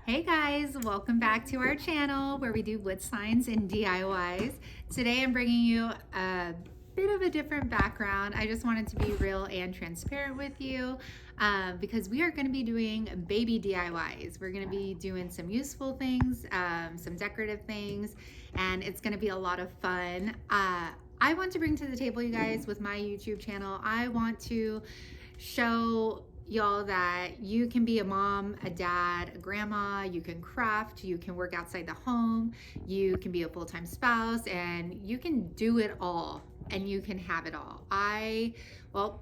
Hey guys, welcome back to our channel where we do wood signs and DIYs. Today I'm bringing you a bit of a different background. I just wanted to be real and transparent with you because we are going to be doing baby DIYs. We're going to be doing some useful things, some decorative things, and it's going to be a lot of fun. I want to bring to the table, you guys, with my YouTube channel, I want to show y'all that you can be a mom, a dad, a grandma, you can craft, you can work outside the home, you can be a full-time spouse, and you can do it all and you can have it all.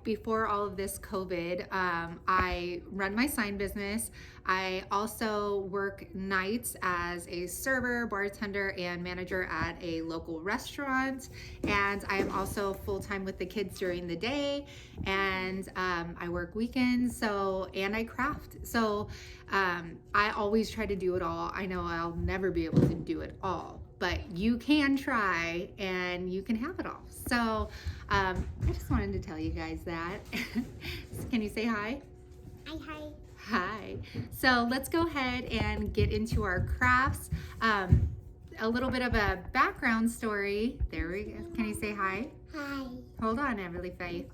Before all of this COVID, I run my sign business. I also work nights as a server, bartender, and manager at a local restaurant. And I am also full-time with the kids during the day. And I work weekends, and I craft. So I always try to do it all. I know I'll never be able to do it all, but you can try and you can have it all. So I just wanted to tell you guys that. Can you say hi? Hi. Hi. So let's go ahead and get into our crafts. A little bit of a background story. There we go. Can you say hi? Hi. Hold on, Everly Faith.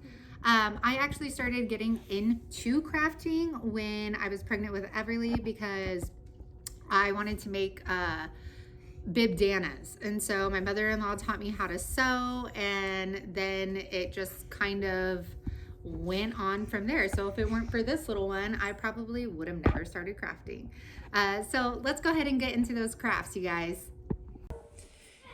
I actually started getting into crafting when I was pregnant with Everly because I wanted to make bibdanas. And so my mother-in-law taught me how to sew, and then it just kind of went on from there. So if it weren't for this little one, I probably would have never started crafting. So let's go ahead and get into those crafts, you guys.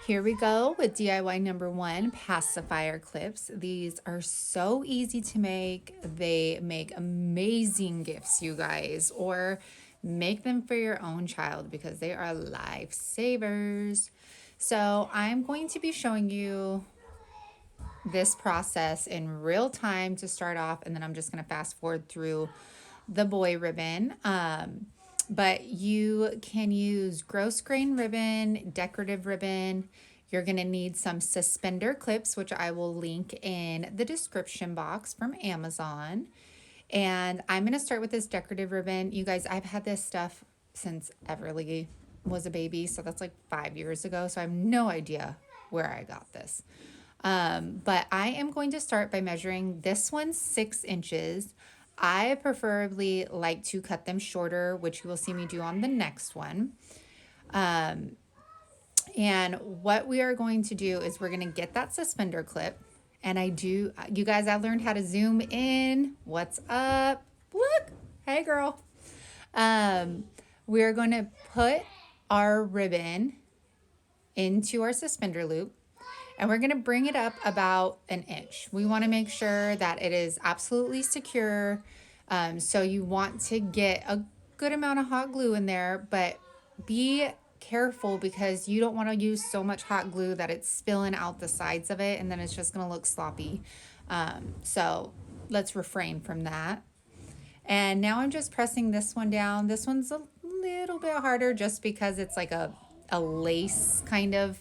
Here we go with DIY number 1, pacifier clips. These are so easy to make. They make amazing gifts, you guys, or make them for your own child because they are lifesavers. So I'm going to be showing you this process in real time to start off, and then I'm just going to fast forward through the boy ribbon. But you can use Grossgrain ribbon, decorative ribbon. You're going to need some suspender clips, which I will link in the description box from Amazon. And I'm going to start with this decorative ribbon. You guys, I've had this stuff since Everly was a baby, so that's like 5 years ago. So I have no idea where I got this. But I am going to start by measuring this one 6 inches. I preferably like to cut them shorter, which you will see me do on the next one. And what we are going to do is we're going to get that suspender clip. And you guys, I learned how to zoom in. What's up? Look, hey girl. We're going to put our ribbon into our suspender loop. And we're going to bring it up about 1 inch. We want to make sure that it is absolutely secure. So you want to get a good amount of hot glue in there, but be careful because you don't want to use so much hot glue that it's spilling out the sides of it and then it's just going to look sloppy. So let's refrain from that. And now I'm just pressing this one down. This one's a little bit harder just because it's like a lace kind of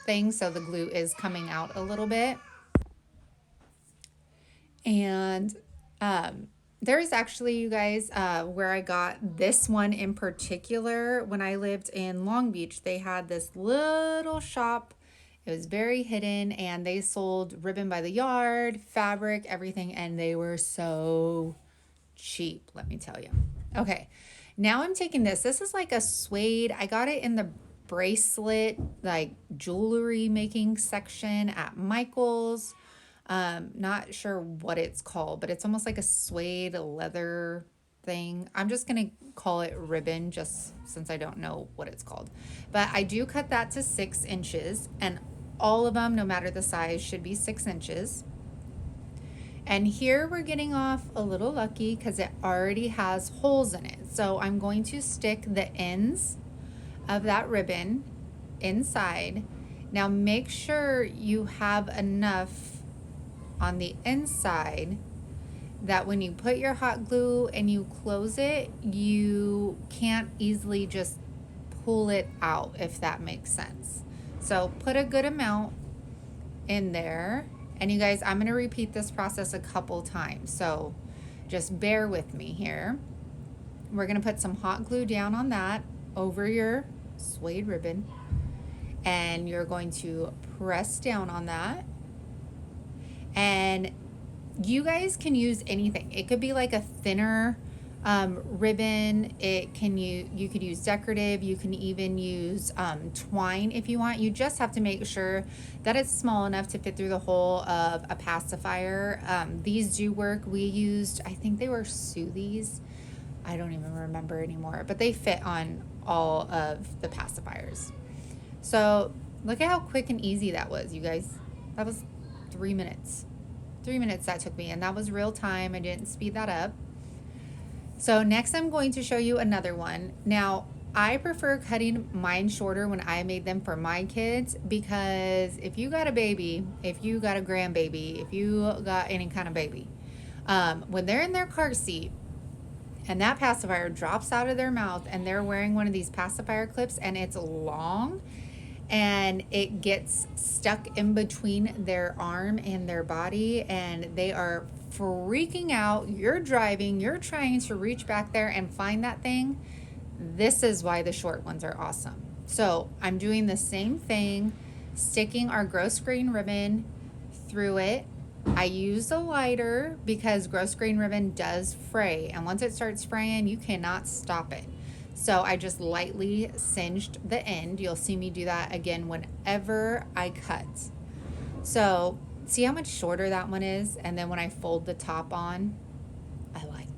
thing, so the glue is coming out a little bit. And there is actually, you guys, where I got this one in particular. When I lived in Long Beach, they had this little shop. It was very hidden, and they sold ribbon by the yard, fabric, everything, and they were so cheap, let me tell you. Okay, now I'm taking this. This is like a suede. I got it in the bracelet, like jewelry making section at Michael's. Not sure what it's called, but it's almost like a suede leather thing. I'm just going to call it ribbon just since I don't know what it's called. But I do cut that to 6 inches, and all of them, no matter the size, should be 6 inches. And here we're getting off a little lucky because it already has holes in it. So I'm going to stick the ends of that ribbon inside. Now make sure you have enough on the inside that when you put your hot glue and you close it, you can't easily just pull it out, if that makes sense. So put a good amount in there. And you guys, I'm going to repeat this process a couple times, so just bear with me here. we're gonna put some hot glue down on that over your suede ribbon, and you're going to press down on that. And you guys can use anything. It could be like a thinner ribbon. You could use decorative. You can even use twine if you want. You just have to make sure that it's small enough to fit through the hole of a pacifier. These do work. We used, I think they were Soothies. I don't even remember anymore, but they fit on all of the pacifiers. So look at how quick and easy that was, you guys. That was 3 minutes. 3 minutes that took me, and that was real time. I didn't speed that up. So next I'm going to show you another one. Now, I prefer cutting mine shorter when I made them for my kids, because if you got a baby, if you got a grandbaby, if you got any kind of baby, when they're in their car seat and that pacifier drops out of their mouth and they're wearing one of these pacifier clips and it's long and it gets stuck in between their arm and their body and they are freaking out, you're driving, you're trying to reach back there and find that thing, this is why the short ones are awesome. So I'm doing the same thing, sticking our Grossgrain ribbon through it. I use a lighter because Grossgrain ribbon does fray, and once it starts fraying, you cannot stop it. So I just lightly singed the end. You'll see me do that again whenever I cut. So see how much shorter that one is? And then when I fold the top on, I like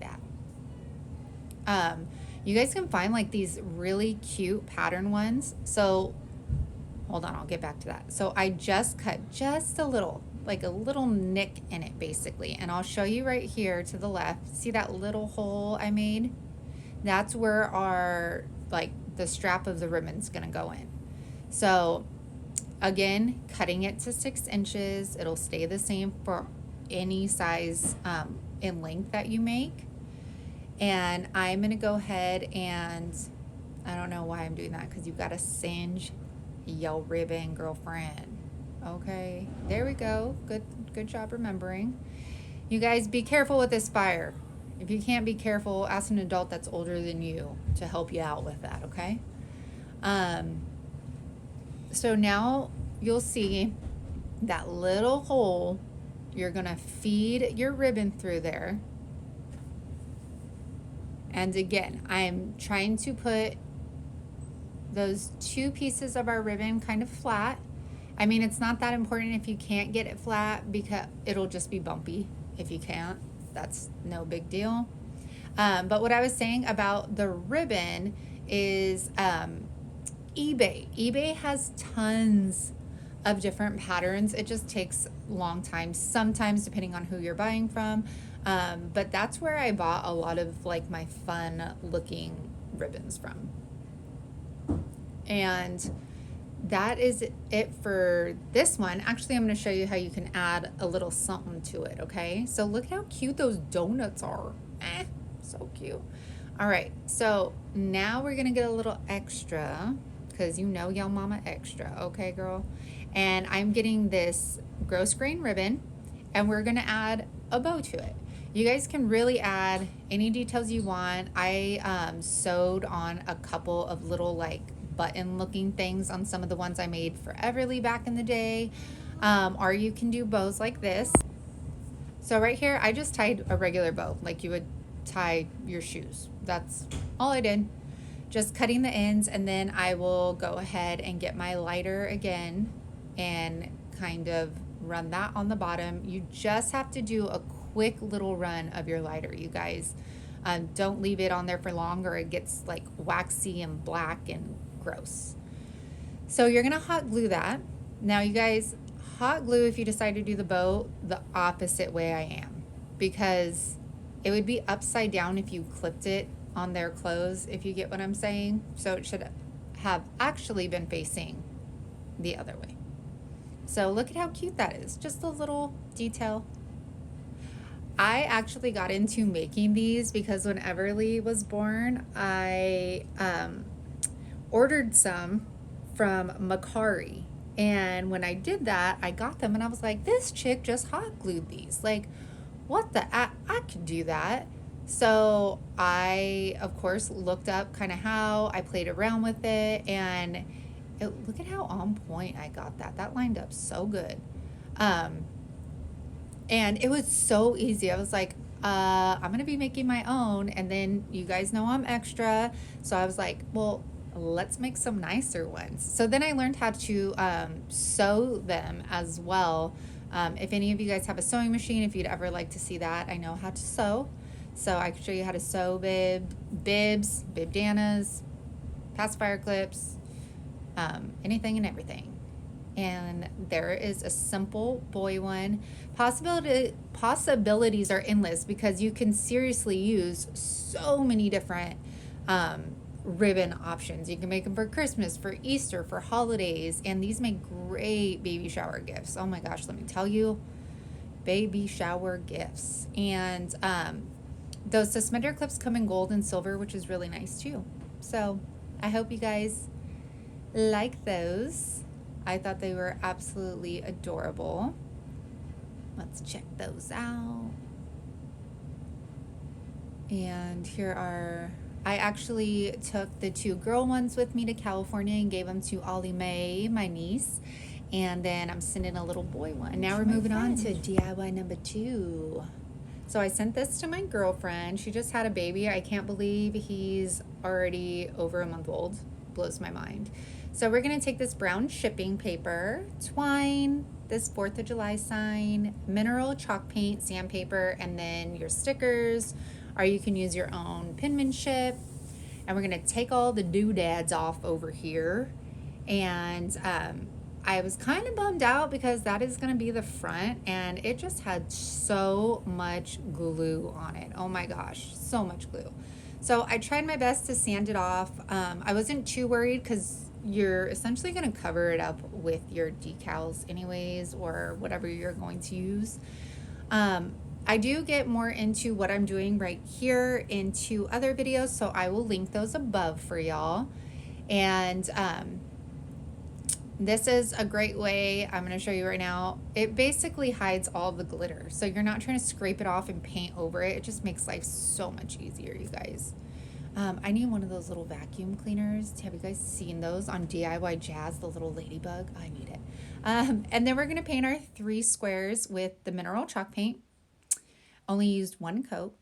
that. You guys can find like these really cute pattern ones. So hold on, I'll get back to that. So I just cut just a little, like a little nick in it basically. And I'll show you right here to the left. See that little hole I made? That's where our, like the strap of the ribbon's gonna go in. So again, cutting it to 6 inches. It'll stay the same for any size in length that you make. And I'm gonna go ahead and, I don't know why I'm doing that, because you've got to singe your ribbon, girlfriend. Okay, there we go. Good job remembering. You guys, be careful with this fire. If you can't be careful, ask an adult that's older than you to help you out with that, okay? So now you'll see that little hole. You're gonna feed your ribbon through there. And again, I'm trying to put those 2 pieces of our ribbon kind of flat. I mean, it's not that important if you can't get it flat, because it'll just be bumpy if you can't. That's no big deal. But what I was saying about the ribbon is eBay. eBay has tons of different patterns. It just takes a long time, sometimes depending on who you're buying from. But that's where I bought a lot of like my fun looking ribbons from. And that is it for this one. Actually, I'm going to show you how you can add a little something to it, okay? So look how cute those donuts are. So cute. All right, so now we're going to get a little extra, because you know your mama extra, okay, girl? And I'm getting this Grossgrain ribbon, and we're going to add a bow to it. You guys can really add any details you want. I sewed on a couple of little like button looking things on some of the ones I made for Waverly back in the day. Or you can do bows like this. So right here, I just tied a regular bow like you would tie your shoes. That's all I did. Just cutting the ends, and then I will go ahead and get my lighter again and kind of run that on the bottom. You just have to do a quick little run of your lighter, you guys. Don't leave it on there for long or it gets like waxy and black and gross. So you're gonna hot glue that. Now you guys, hot glue if you decide to do the bow the opposite way I am, because it would be upside down if you clipped it on their clothes, if you get what I'm saying. So it should have actually been facing the other way. So look at how cute that is, just a little detail. I actually got into making these because when Everly was born, I ordered some from Macari. And when I did that, I got them and I was like, this chick just hot glued these. Like, what the? I could do that. So I, of course, looked up kind of how I played around with it, and look at how on point I got that. That lined up so good. Um, and it was so easy. I was like, I'm going to be making my own. And then you guys know I'm extra. So I was like, well, let's make some nicer ones. So then I learned how to sew them as well. If any of you guys have a sewing machine, if you'd ever like to see that, I know how to sew. So I can show you how to sew bibs, bibdanas, pacifier clips, anything and everything. And there is a simple boy one. Possibilities are endless because you can seriously use so many different ribbon options. You can make them for Christmas, for Easter, for holidays, and these make great baby shower gifts. Oh my gosh, let me tell you, baby shower gifts. And those suspender clips come in gold and silver, which is really nice too. So I hope you guys like those. I thought they were absolutely adorable. Let's check those out. And here are, I actually took the 2 girl ones with me to California and gave them to Ollie Mae, my niece. And then I'm sending a little boy one. And now we're moving on to DIY number 2. So I sent this to my girlfriend. She just had a baby. I can't believe he's already over a month old. Blows my mind. So we're going to take this brown shipping paper, twine, this 4th of July sign, mineral chalk paint, sandpaper, and then your stickers, or you can use your own penmanship. And we're going to take all the doodads off over here. And I was kind of bummed out because that is going to be the front, and it just had so much glue on it. Oh my gosh, so much glue. So I tried my best to sand it off. I wasn't too worried because you're essentially going to cover it up with your decals anyways, or whatever you're going to use. I do get more into what I'm doing right here into other videos, so I will link those above for y'all. And this is a great way. I'm going to show you right now. It basically hides all the glitter, so you're not trying to scrape it off and paint over it. It just makes life so much easier, you guys. I need one of those little vacuum cleaners. Have you guys seen those on DIY Jazz, the little ladybug? I need it. And then we're going to paint our 3 squares with the mineral chalk paint. Only used 1 coat.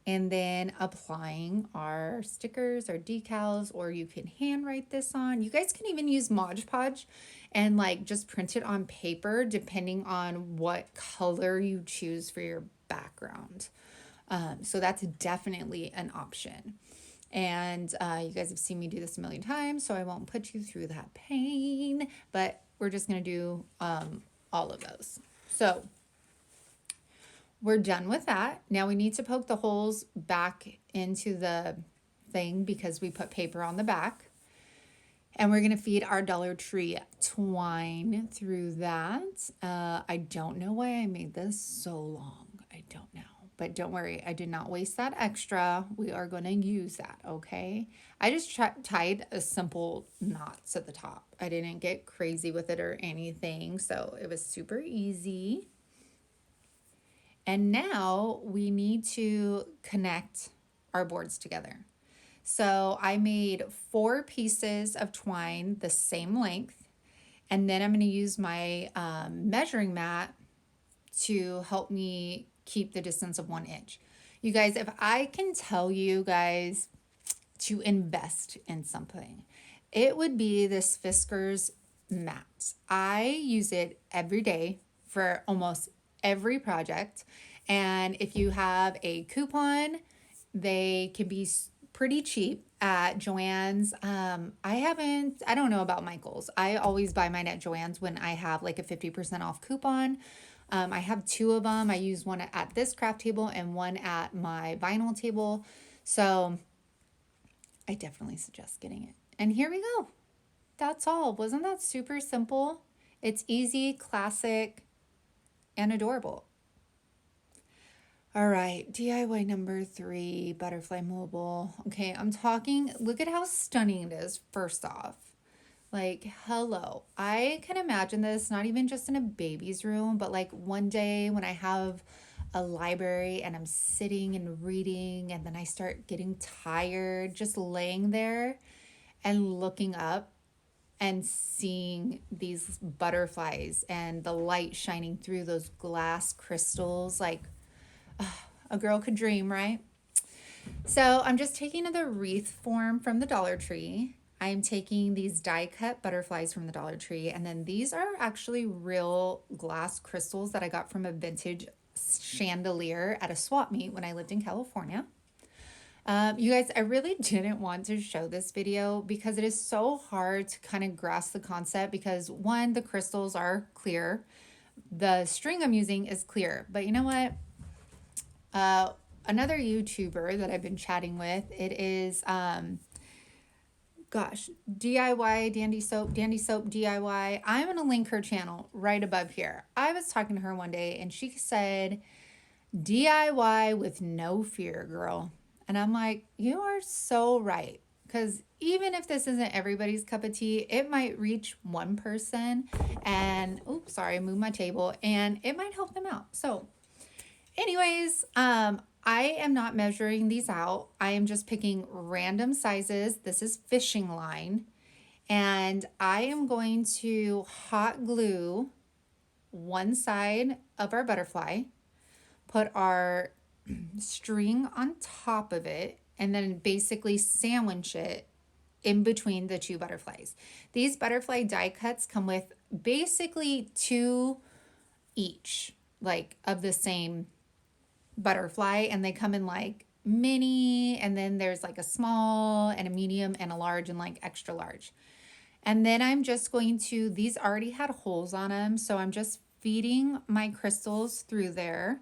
And then applying our stickers or decals, or you can handwrite this on. You guys can even use Mod Podge and like just print it on paper depending on what color you choose for your background. So that's definitely an option. And you guys have seen me do this a million times, so I won't put you through that pain, but we're just going to do all of those. So we're done with that. Now we need to poke the holes back into the thing because we put paper on the back. And we're going to feed our Dollar Tree twine through that. I don't know why I made this so long. I don't know. But don't worry, I did not waste that extra. We are going to use that, okay? I just tied a simple knots at the top. I didn't get crazy with it or anything, so it was super easy. And now we need to connect our boards together. So I made 4 pieces of twine the same length, and then I'm going to use my measuring mat to help me keep the distance of 1 inch. You guys, if I can tell you guys to invest in something, it would be this Fiskars mat. I use it every day for almost every project. And if you have a coupon, they can be pretty cheap at Joann's. I don't know about Michael's. I always buy mine at Joann's when I have like a 50% off coupon. I have 2 of them. I use one at this craft table and one at my vinyl table. So I definitely suggest getting it. And here we go. That's all. Wasn't that super simple? It's easy, classic, and adorable. All right, DIY number 3, Butterfuly Mobile. Okay, I'm talking, look at how stunning it is, first off. Like, hello. I can imagine this not even just in a baby's room, but like one day when I have a library and I'm sitting and reading, and then I start getting tired just laying there and looking up and seeing these butterflies and the light shining through those glass crystals. Like, a girl could dream, right? So I'm just taking the wreath form from the Dollar Tree. I'm taking these die cut butterflies from the Dollar Tree, and then these are actually real glass crystals that I got from a vintage chandelier at a swap meet when I lived in California. You guys, I really didn't want to show this video because it is so hard to kind of grasp the concept, because one, the crystals are clear. The string I'm using is clear, but you know what? Another YouTuber that I've been chatting with, it is, DIY, Dandy Soap DIY. I'm going to link her channel right above here. I was talking to her one day and she said, DIY with no fear, girl. And I'm like, you are so right. Because even if this isn't everybody's cup of tea, it might reach one person and, oops, sorry, I moved my table, and it might help them out. So anyways, I am not measuring these out. I am just picking random sizes. This is fishing line. And I am going to hot glue one side of our butterfly, put our string on top of it, and then basically sandwich it in between the two butterflies. These butterfly die cuts come with basically two each, like of the same butterfly, and they come in like mini, and then there's like a small and a medium and a large and like extra large. And then I'm just going to, these already had holes on them, so I'm just feeding my crystals through there,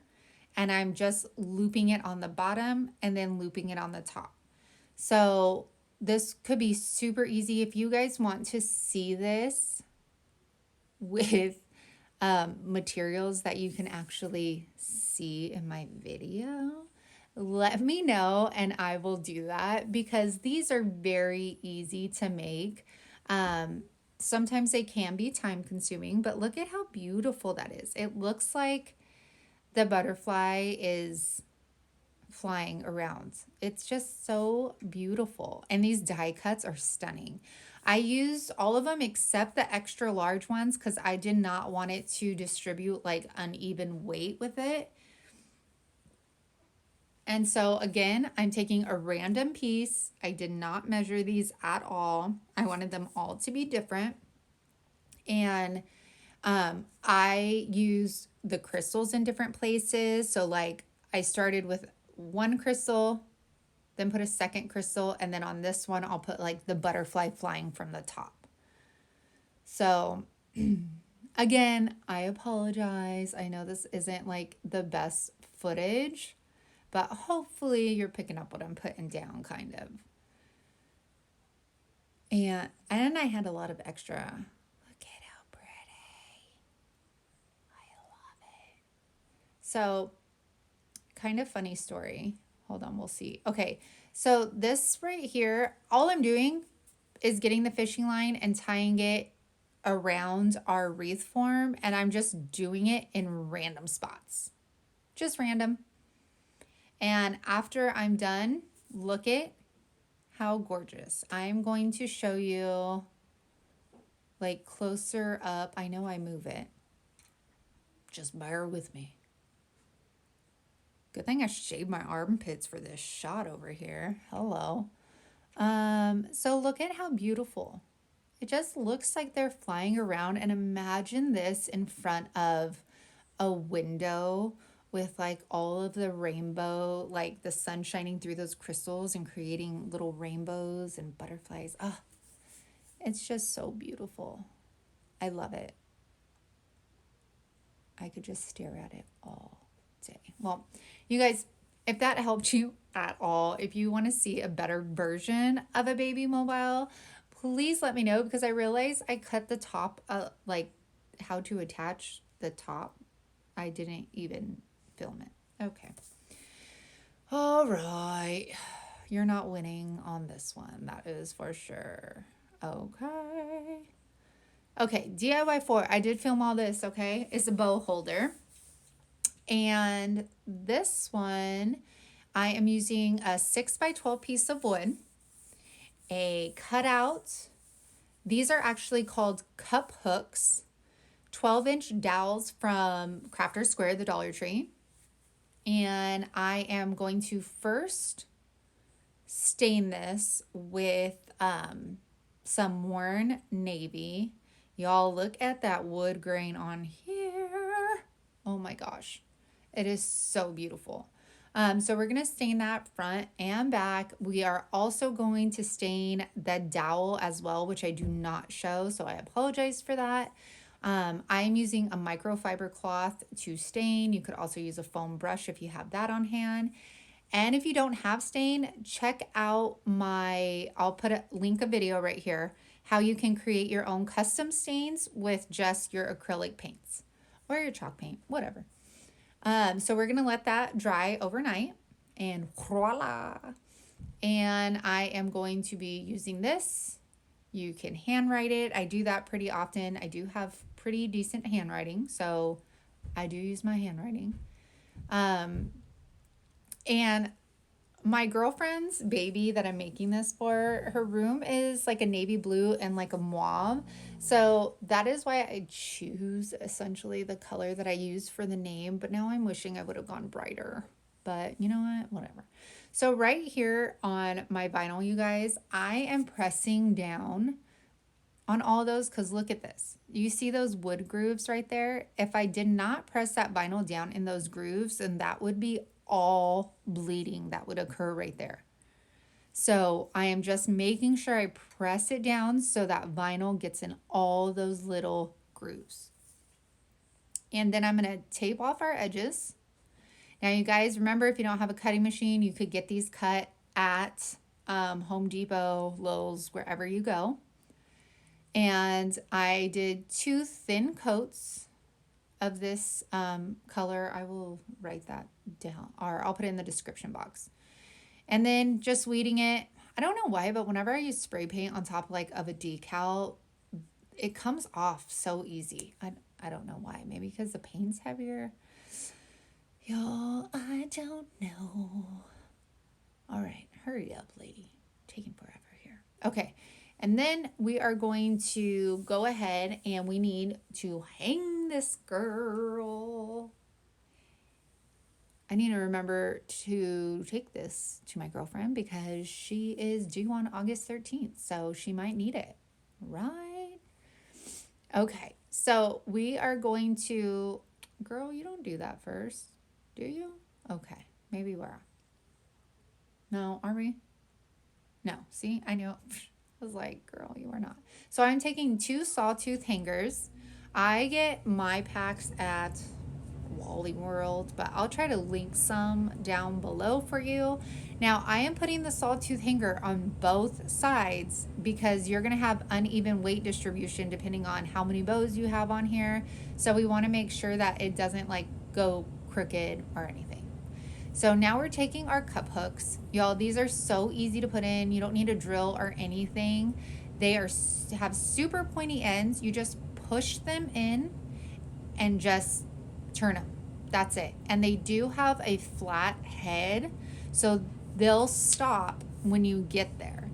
and I'm just looping it on the bottom and then looping it on the top. So this could be super easy. If you guys want to see this with materials that you can actually see in my video, let me know and I will do that, because these are very easy to make. Sometimes they can be time consuming, but look at how beautiful that is. It looks like the butterfly is flying around. It's just so beautiful. And these die cuts are stunning. I used all of them except the extra large ones because I did not want it to distribute like uneven weight with it. And so again, I'm taking a random piece. I did not measure these at all. I wanted them all to be different. And I used the crystals in different places. So like I started with one crystal, then put a second crystal, and then on this one, I'll put like the butterfly flying from the top. So again, I apologize. I know this isn't like the best footage, but hopefully you're picking up what I'm putting down kind of. And I had a lot of extra. Look at how pretty. I love it. So kind of funny story. Hold on, we'll see. Okay, so this right here, all I'm doing is getting the fishing line and tying it around our wreath form, and I'm just doing it in random spots. Just random. And after I'm done, look at how gorgeous. I'm going to show you like closer up. I know I move it. Just bear with me. Good thing I shaved my armpits for this shot over here. Hello. So look at how beautiful. It just looks like they're flying around, and imagine this in front of a window with like all of the rainbow, like the sun shining through those crystals and creating little rainbows and butterflies. Oh, it's just so beautiful. I love it. I could just stare at it all day. Well, you guys, if that helped you at all, if you want to see a better version of a baby mobile, please let me know, because I realized I cut the top, like how to attach the top. I didn't even film it. Okay. All right. You're not winning on this one. That is for sure. Okay. Okay, DIY 4. I did film all this, okay? It's a bow holder. And this one, I am using a 6x12 piece of wood, a cutout. These are actually called cup hooks, 12-inch dowels from Crafter Square, the Dollar Tree. And I am going to first stain this with some worn navy. Y'all look at that wood grain on here. Oh my gosh. It is so beautiful. So we're going to stain that front and back. We are also going to stain the dowel as well, which I do not show, so I apologize for that. I am using a microfiber cloth to stain. You could also use a foam brush if you have that on hand. And if you don't have stain, check out I'll put a video right here, how you can create your own custom stains with just your acrylic paints or your chalk paint, whatever. So we're going to let that dry overnight, and voila. And I am going to be using this. You can handwrite it. I do that pretty often. I do have pretty decent handwriting, so I do use my handwriting. And my girlfriend's baby that I'm making this for, her room is like a navy blue and like a mauve. So that is why I choose essentially the color that I use for the name. But now I'm wishing I would have gone brighter. But you know what? Whatever. So right here on my vinyl, you guys, I am pressing down on all those because look at this. You see those wood grooves right there? If I did not press that vinyl down in those grooves, then that would be all bleeding that would occur right there. So I am just making sure I press it down so that vinyl gets in all those little grooves. And then I'm going to tape off our edges. Now you guys, remember, if you don't have a cutting machine, you could get these cut at Home Depot, Lowe's, wherever you go. And I did 2 thin coats of this color. I will write that down, or I'll put it in the description box. And then just weeding it. I don't know why, but whenever I use spray paint on top of a decal, it comes off so easy. I don't know why. Maybe because the paint's heavier. Y'all, I don't know. All right, hurry up, lady. Taking forever here. Okay. And then we are going to go ahead and we need to hang this girl. I need to remember to take this to my girlfriend because she is due on August 13th, so she might need it, right? Okay, so we are going to, girl, you don't do that first, do you? Okay, maybe we're, no, are we? No, see, I knew. I was like, girl, you are not. So I'm taking 2 Sawtooth Hnagers. I get my packs at Wally World, but I'll try to link some down below for you. Now I am putting the Sawtooth Hanger on both sides because you're going to have uneven weight distribution depending on how many bows you have on here. So we want to make sure that it doesn't go crooked or anything. So now we're taking our cup hooks. Y'all, these are so easy to put in. You don't need a drill or anything. They have super pointy ends. You just push them in and just turn them. That's it. And they do have a flat head, so they'll stop when you get there.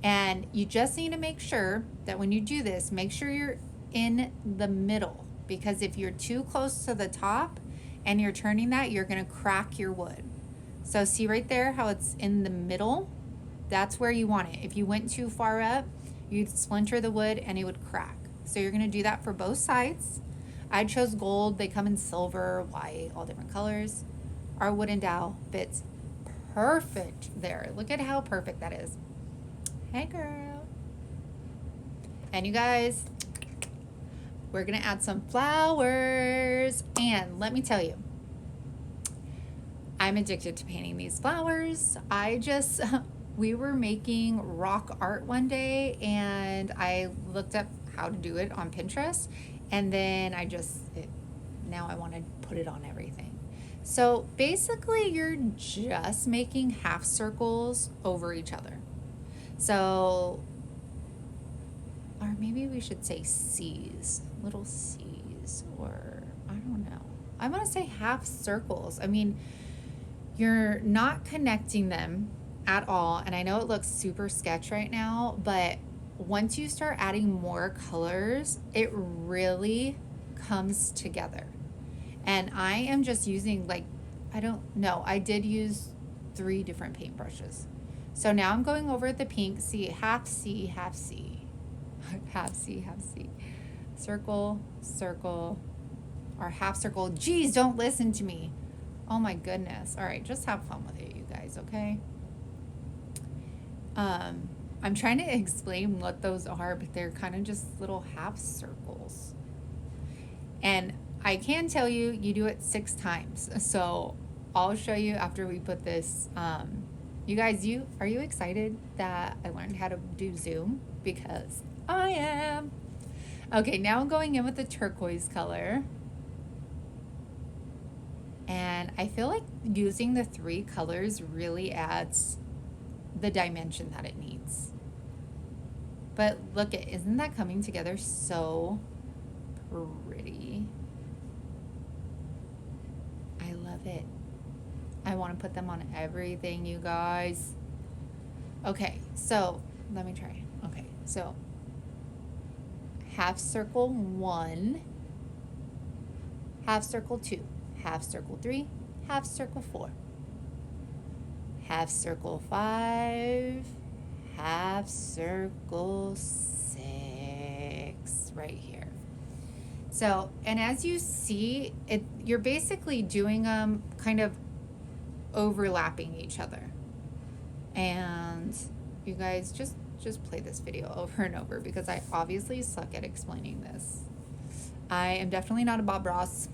And you just need to make sure that when you do this, make sure you're in the middle, because if you're too close to the top and you're turning that, you're going to crack your wood. So see right there how it's in the middle? That's where you want it. If you went too far up, you'd splinter the wood and it would crack. So you're going to do that for both sides. I chose gold. They come in silver, white, all different colors. Our wooden dowel fits perfect there. Look at how perfect that is. Hey, girl. And you guys, we're going to add some flowers. And let me tell you, I'm addicted to painting these flowers. We were making rock art one day and I looked up how to do it on Pinterest. And then now I want to put it on everything. So basically you're just making half circles over each other. So, or maybe we should say C's, little C's, or I don't know. I want to say half circles. I mean, you're not connecting them at all. And I know it looks super sketch right now, but once you start adding more colors, it really comes together. And I am just using like, I don't know, I did use 3 different paintbrushes. So now I'm going over the pink, see, half C, half C, half C, half C, circle, circle, or half circle. Geez, don't listen to me. Oh my goodness. All right, just have fun with it, you guys, okay? I'm trying to explain what those are, but they're kind of just little half circles. And I can tell you, you do it 6 times. So I'll show you after we put this. You guys, are you excited that I learned how to do zoom? Because I am. Okay, now I'm going in with the turquoise color. And I feel like using the 3 colors really adds the dimension that it needs. But look, isn't that coming together so pretty? I love it. I want to put them on everything, you guys. Okay, so let me try. Okay, so half circle 1, half circle 2, half circle 3, half circle 4, half circle 5, half circle 6, right here. So, and as you see, you're basically doing them kind of overlapping each other. And you guys just play this video over and over because I obviously suck at explaining this. I am definitely not a Bob Ross.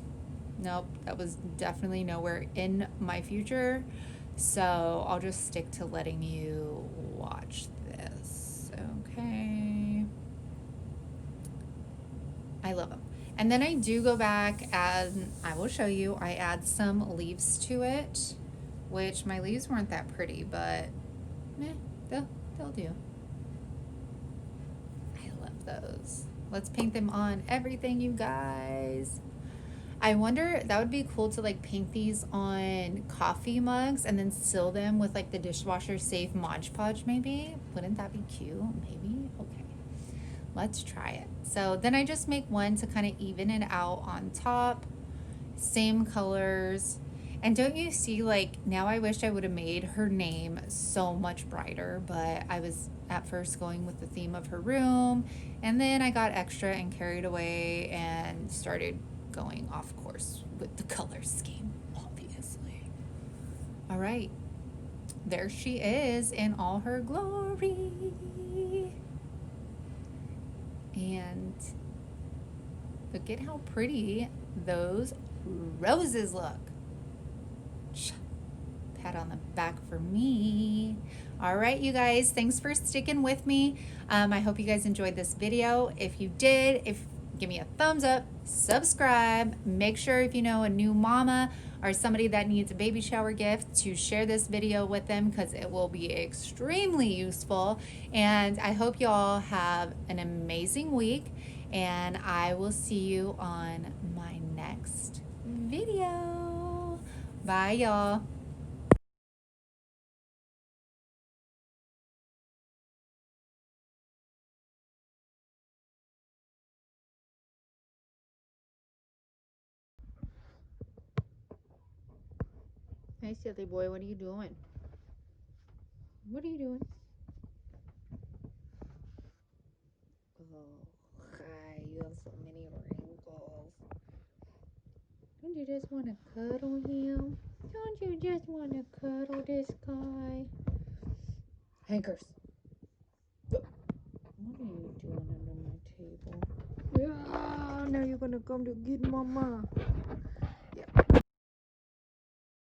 Nope, that was definitely nowhere in my future. So I'll just stick to letting you watch this. Okay. I love them. And then I do go back and I will show you, I add some leaves to it, which my leaves weren't that pretty, but they'll do. I love those. Let's paint them on everything, you guys. I wonder, that would be cool to like paint these on coffee mugs and then seal them with like the dishwasher safe Mod Podge maybe. Wouldn't that be cute? Maybe? Okay. Let's try it. So then I just make one to kind of even it out on top. Same colors. And don't you see, like, now I wish I would have made her name so much brighter, but I was at first going with the theme of her room, and then I got extra and carried away and started going off course with the color scheme, obviously. All right, there she is in all her glory. And look at how pretty those roses look. Pat on the back for me. All right, you guys, thanks for sticking with me. I hope you guys enjoyed this video. If you did, give me a thumbs up, subscribe, make sure if you know a new mama or somebody that needs a baby shower gift to share this video with them because it will be extremely useful. And I hope you all have an amazing week, and I will see you on my next video. Bye, y'all. Hey, silly boy, what are you doing? What are you doing? Oh, hi, you have so many wrinkles. Don't you just want to cuddle him? Don't you just want to cuddle this guy? Hankers. What are you doing under my table? Yeah, now you're going to come to get mama.